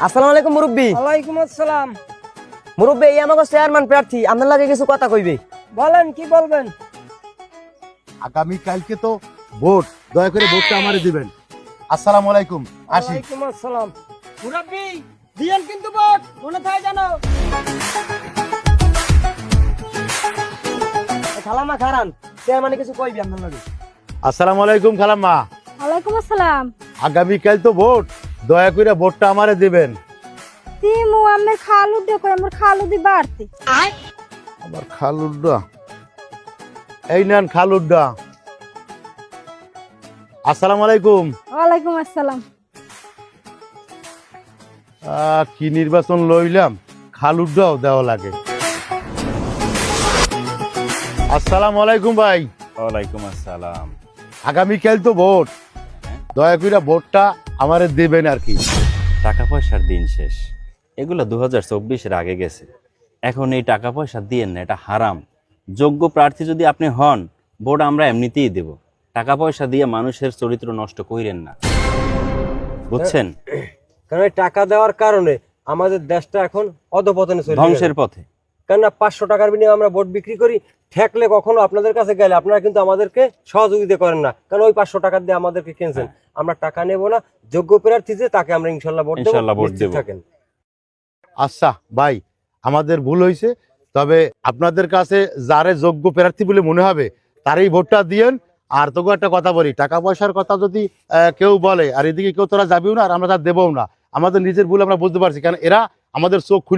আসসালামু আলাইকুম মুরব্বি। ওয়ালাইকুম আসসালাম। মুরব্বি, এই আমাকে চেয়ারম্যান প্রার্থী, আপনার লাগে কিছু কথা কইবে। বলেন, কি বলবেন? আগামী কালকে তো ভোট, দয়া করে ভোটটা আমারে দিবেন। আসসালামু আলাইকুম, আসি। ওয়ালাইকুম আসসালাম। মুরব্বি, দিয়েন কিন্তু ভোট, মনে থাকে জানো। খালামা খারান, চেয়ারম্যানে কিছু কইবি আপনার লাগে। আসসালামু আলাইকুম খালাম্মা। ওয়ালাইকুম আসসালাম। আগামী কাল তো ভোট, দয়া করে ভোটটা আমারে দিবেন। তিমু আমার খালু দেখো, আমার খালু দি বাড়তি। আমার খালুড্ডা, এই নেন খালুড্ডা। আসসালামু আলাইকুম। ওয়ালাইকুম আসসালাম। কি নির্বাচন লইলাম, খালুড্ডাও দেওয়া লাগে। আসসালামু আলাইকুম ভাই। ওয়ালাইকুম আসসালাম। আগামীকাল তো ভোট, দয়া করে ভোটটা আমারে দিবেন আর কি। টাকা পয়সার দিন শেষ, এগুলো 2024-এর আগে গেছে। এখন এই টাকা পয়সা দিয়েন না, এটা হারাম। যোগ্য প্রার্থী যদি আপনি হন, ভোট আমরা এমনিতেই দেব। টাকা পয়সা দিয়ে মানুষের চরিত্র নষ্ট কইরেন না, বুঝছেন? কারণ এই টাকা দেওয়ার কারণে আমাদের দেশটা এখন অধপতনে চলে গেছে, ধ্বংসের পথে। কেননা 500 টাকার বিনিময়ে আমরা ভোট বিক্রি করি। ঠেকলে কখনো আপনাদের কাছে গেলে আপনারা কিন্তু আমাদেরকে সহযোগিতা করেন না, কারণ ওই 500 টাকা দিয়ে আমাদেরকে কিনছেন। আমরা টাকা নেব না, যোগ্য প্রার্থী যে তাকে আমরা ইনশাল্লাহ ভোট দেব, ইনশাল্লাহ ভোট নিশ্চিত দেব। থাকেন। আচ্ছা ভাই, আমাদের ভুল হয়েছে, তবে আপনাদের কাছে যারে যোগ্য প্রার্থী বলে মনে হবে তারই ভোটটা দিয়েন। আর তোকে একটা কথা বলি, টাকা পয়সার কথা যদি কেউ বলে আর এদিকে কেউ তোরা যাবেও না আর আমরা তা দেবও না। আমাদের নিজের ভুল আমরা বুঝতে পারছি, কারণ এরা আমাদের চোখ খুলে